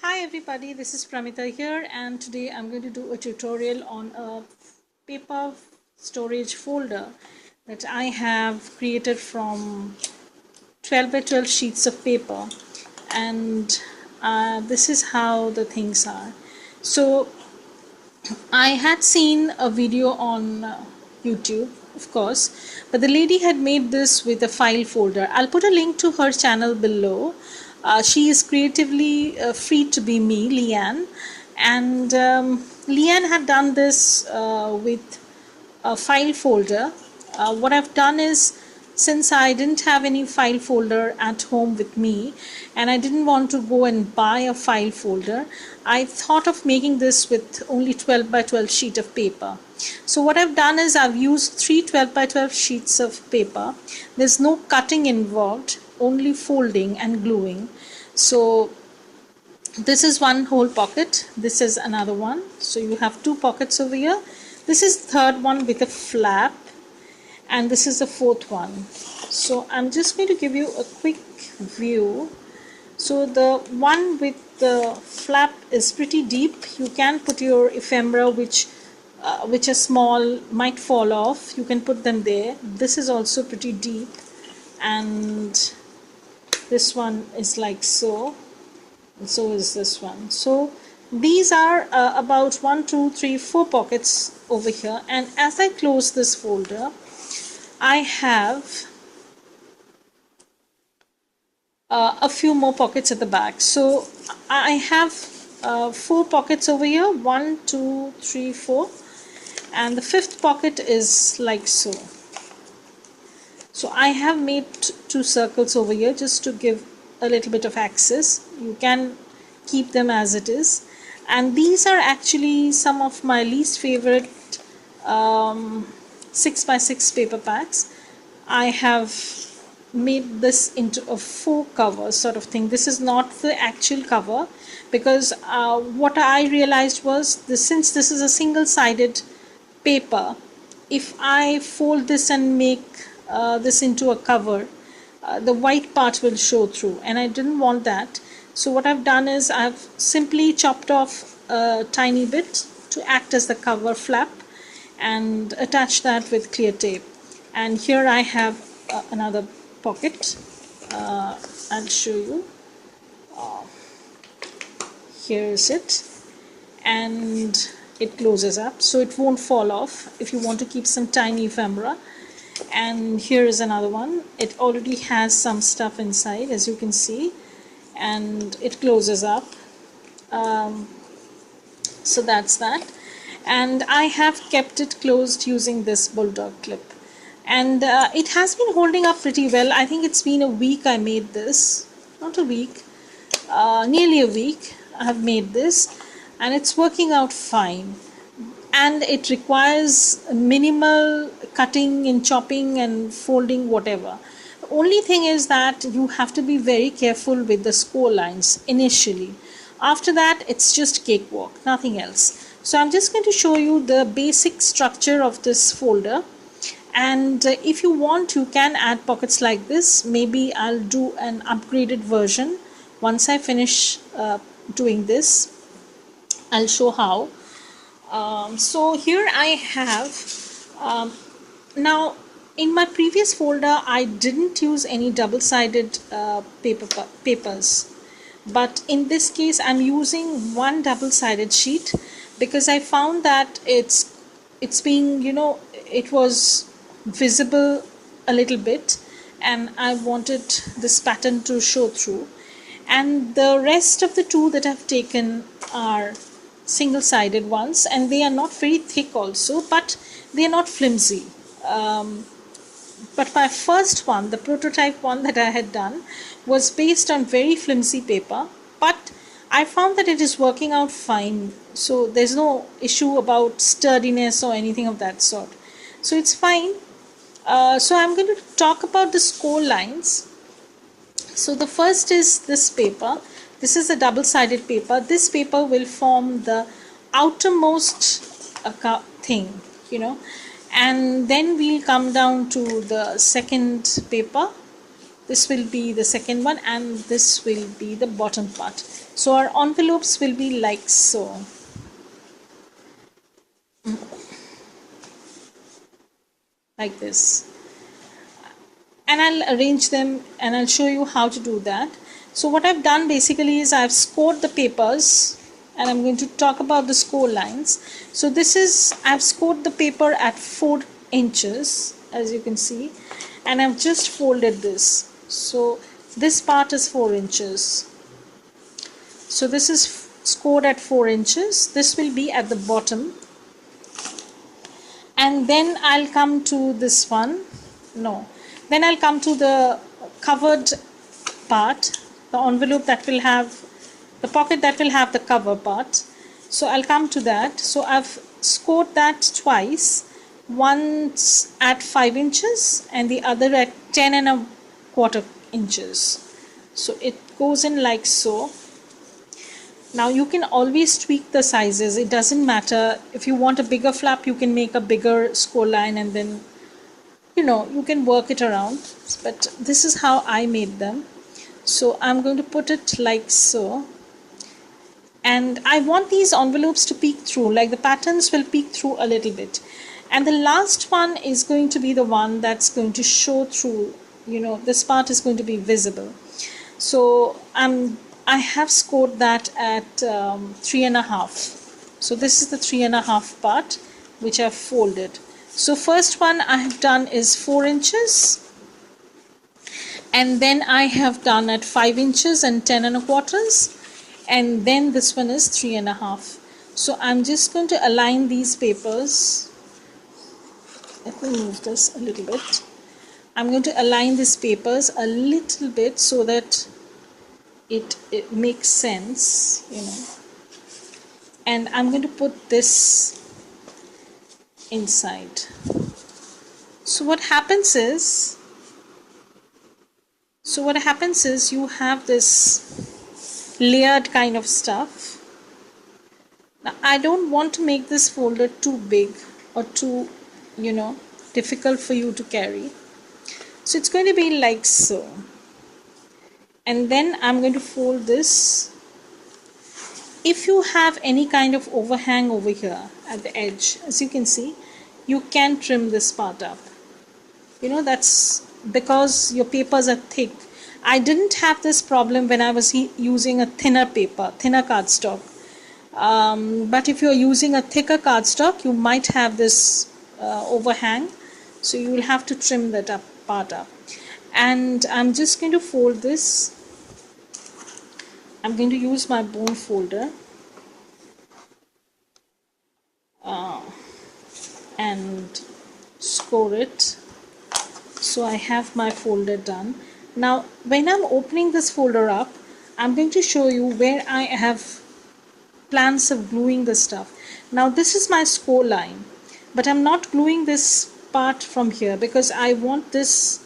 Hi everybody, this is Pramita here, and today I'm going to do a tutorial on a paper storage folder that I have created from 12 by 12 sheets of paper. And this is how the things are. So I had seen a video on YouTube, of course, but the lady had made this with a file folder. I'll put a link to her channel below. She is creatively free to be me, Leanne, and Leanne had done this with a file folder. What I've done is, since I didn't have any file folder at home with me and I didn't want to go and buy a file folder, I thought of making this with only 12 by 12 sheet of paper. So what I've done is I've used three 12 by 12 sheets of paper. There's no cutting involved, only folding and gluing. So this is one whole pocket, this is another one, so you have two pockets over here. This is the third one with a flap, and this is the fourth one. So I'm just going to give you a quick view. So the one with the flap is pretty deep. You can put your ephemera which are small, might fall off. You can put them there. This is also pretty deep, and this one is like so, and so is this one. So these are about 1, 2, 3, 4 pockets over here, and as I close this folder I have a few more pockets at the back. So I have 4 pockets over here, 1, 2, 3, 4, and the fifth pocket is like so. So I have made 2 circles over here just to give a little bit of access. You can keep them as it is, and these are actually some of my least favorite 6 by 6 paper packs. I have made this into a 4 cover sort of thing. This is not the actual cover, because what I realized was this, since this is a single-sided paper, if I fold this and make this into a cover, the white part will show through, and I didn't want that. So what I've done is I've simply chopped off a tiny bit to act as the cover flap and attach that with clear tape. And here I have another pocket. I'll show you. Here is it, and it closes up so it won't fall off if you want to keep some tiny ephemera. And here is another one. It already has some stuff inside, as you can see, and it closes up. So that's that, and I have kept it closed using this bulldog clip, and it has been holding up pretty well. I think it's been a week I made this, not a week, nearly a week I have made this, and it's working out fine. And it requires minimal cutting and chopping and folding, whatever. The only thing is that you have to be very careful with the score lines initially. After that, it's just cakewalk, nothing else. So I'm just going to show you the basic structure of this folder, and if you want, you can add pockets like this. Maybe I'll do an upgraded version once I finish doing this. I'll show how. So here I have, now in my previous folder I didn't use any double-sided papers, but in this case I'm using one double-sided sheet because I found that it's being, it was visible a little bit, and I wanted this pattern to show through. And the rest of the two that I've taken are single-sided ones, and they are not very thick also, but they are not flimsy. But my first one, the prototype one that I had done, was based on very flimsy paper, but I found that it is working out fine. So there's no issue about sturdiness or anything of that sort. So it's fine. So I'm going to talk about the score lines. So the first is this paper. This is a double-sided paper. This paper will form the outermost thing, and then we'll come down to the second paper, this will be the second one, and this will be the bottom part. So our envelopes will be like so. Like this. And I'll arrange them and I'll show you how to do that. So what I've done basically is I've scored the papers, and I'm going to talk about the score lines. So this is, I've scored the paper at 4 inches, as you can see, and I've just folded this. So this part is 4 inches. So this is scored at 4 inches. This will be at the bottom. And then I'll come to this one. No. Then I'll come to the covered part, the envelope that will have, the pocket that will have the cover part. So I'll come to that. So I've scored that twice, once at 5 inches and the other at 10¼ inches. So it goes in like so. Now you can always tweak the sizes, it doesn't matter. If you want a bigger flap, you can make a bigger score line, and then you can work it around. But this is how I made them. So I'm going to put it like so, and I want these envelopes to peek through, like the patterns will peek through a little bit. And the last one is going to be the one that's going to show through, this part is going to be visible. So I have scored that at 3½. So this is the 3½ part which I've folded. So first one I have done is 4 inches, and then I have done at 5 inches and 10¼ and then this one is 3½. So I'm just going to align these papers. Let me move this a little bit. I'm going to align these papers a little bit so that it makes sense, and I'm going to put this inside. So what happens is you have this layered kind of stuff. Now I don't want to make this folder too big or too difficult for you to carry, so it's going to be like so. And then I'm going to fold this. If you have any kind of overhang over here at the edge, as you can see, you can trim this part up. That's because your papers are thick. I didn't have this problem when I was using a thinner paper, thinner cardstock. But if you're using a thicker cardstock, you might have this overhang. So you will have to trim that part up. And I'm just going to fold this. I'm going to use my bone folder and score it. So I have my folder done. Now when I'm opening this folder up, I'm going to show you where I have plans of gluing the stuff. Now this is my score line, but I'm not gluing this part from here because I want this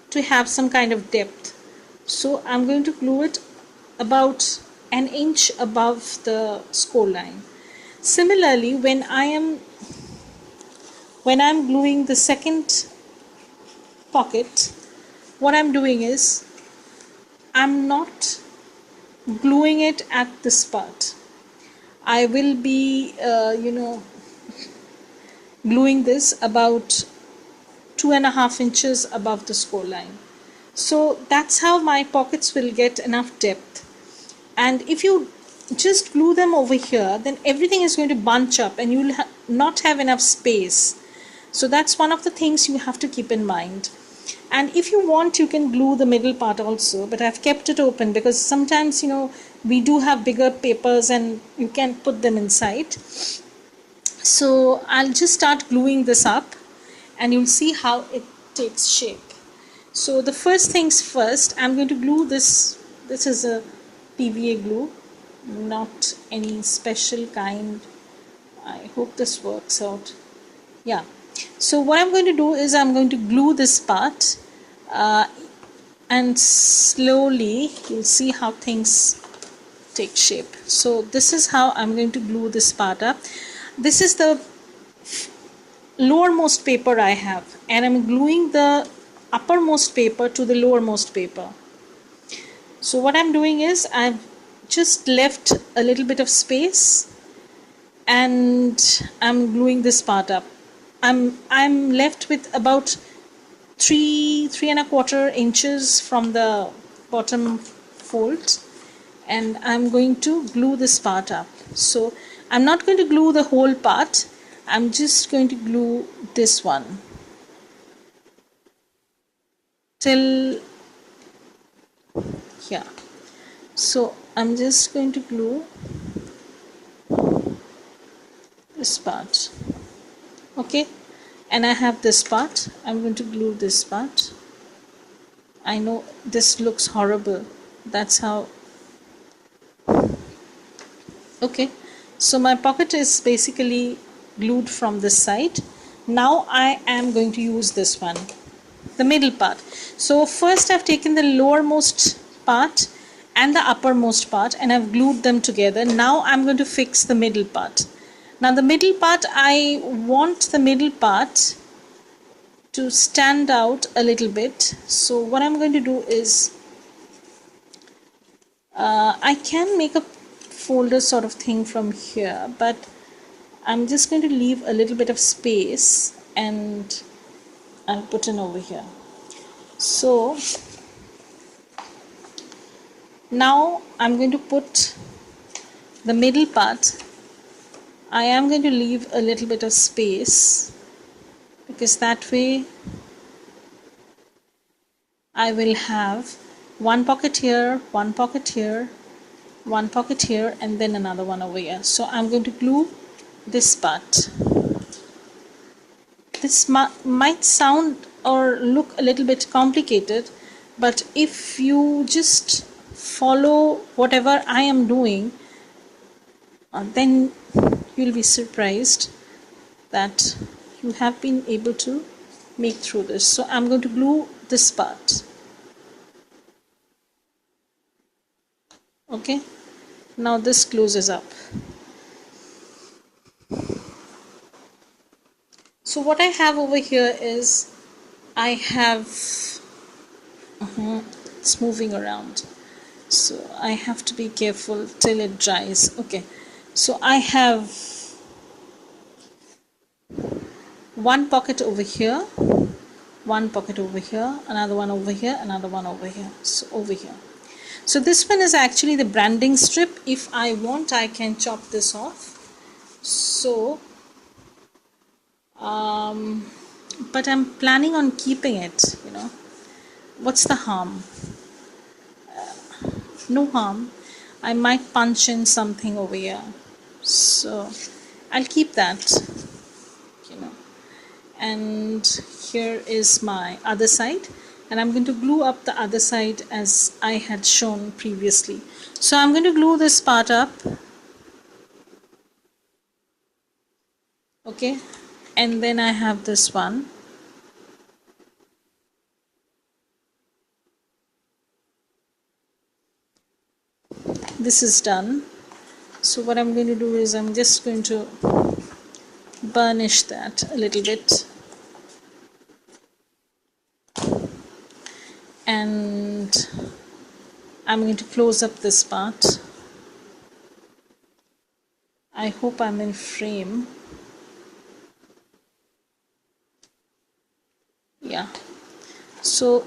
to have some kind of depth. So I'm going to glue it about an inch above the score line. Similarly, when I'm gluing the second pocket, what I'm doing is I'm not gluing it at this part. I will be gluing this about 2½ inches above the score line. So that's how my pockets will get enough depth. And if you just glue them over here, then everything is going to bunch up and you will not have enough space. So that's one of the things you have to keep in mind. And if you want, you can glue the middle part also, but I've kept it open because sometimes we do have bigger papers and you can put them inside. So I'll just start gluing this up and you'll see how it takes shape. So the first things first, I'm going to glue this. This is a PVA glue, not any special kind. I hope this works out. Yeah. So what I'm going to do is I'm going to glue this part and slowly you'll see how things take shape. So this is how I'm going to glue this part up. This is the lowermost paper I have, and I'm gluing the uppermost paper to the lowermost paper. So what I'm doing is I've just left a little bit of space and I'm gluing this part up. I'm left with about three and a quarter inches from the bottom fold, and I'm going to glue this part up. So I'm not going to glue the whole part, I'm just going to glue this one till here. So I'm just going to glue this part, okay, and I have this part. I'm going to glue this part. I know this looks horrible, that's how. Okay, so my pocket is basically glued from this side. Now I am going to use this one, the middle part. So first I've taken the lowermost part and the uppermost part and I've glued them together. Now I'm going to fix the middle part. Now the middle part, I want the middle part to stand out a little bit. So what I'm going to do is I can make a folder sort of thing from here, but I'm just going to leave a little bit of space and I'll put in over here. So now I'm going to put the middle part. I am going to leave a little bit of space because that way I will have one pocket here, one pocket here, one pocket here, and then another one over here. So I'm going to glue this part. This might sound or look a little bit complicated, but if you just follow whatever I am doing, then you'll be surprised that you have been able to make through this. So I'm going to glue this part. Okay, now this closes up. So what I have over here is I have it's moving around, so I have to be careful till it dries. Okay, so I have one pocket over here, one pocket over here, another one over here, another one over here. So over here. So this one is actually the branding strip. If I want, I can chop this off. So but I'm planning on keeping it, you know. What's the harm? No harm. I might punch in something over here, so I'll keep that, you know. And here is my other side, and I'm going to glue up the other side as I had shown previously. So I'm going to glue this part up, okay, and then I have this one. This is done. So what I'm going to do is I'm just going to burnish that a little bit, and I'm going to close up this part. I hope I'm in frame. Yeah, so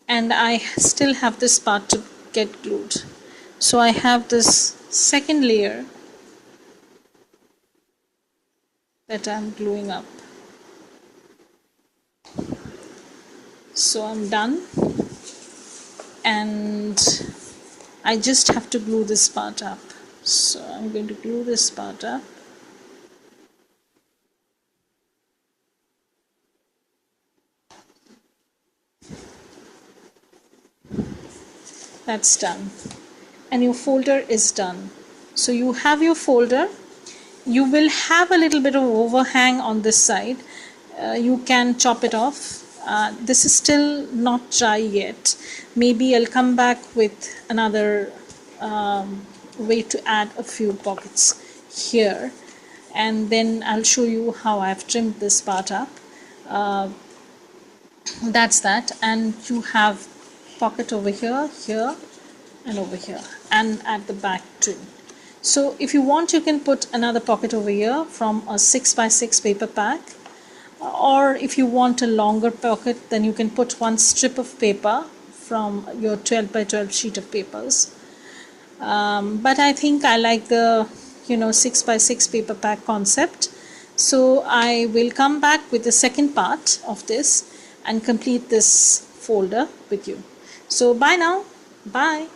and I still have this part to get glued. So I have this second layer that I'm gluing up. So I'm done, and I just have to glue this part up. So I'm going to glue this part up. That's done, and your folder is done. So you have your folder. You will have a little bit of overhang on this side. You can chop it off. This is still not dry yet. Maybe I'll come back with another way to add a few pockets here, and then I'll show you how I've trimmed this part up. That's that. And you have pocket over here, here, and over here, and at the back too. So if you want, you can put another pocket over here from a 6x6 paper pack, or if you want a longer pocket, then you can put one strip of paper from your 12x12 sheet of papers. But I think I like the 6x6 paper pack concept, so I will come back with the second part of this and complete this folder with you. So bye now. Bye.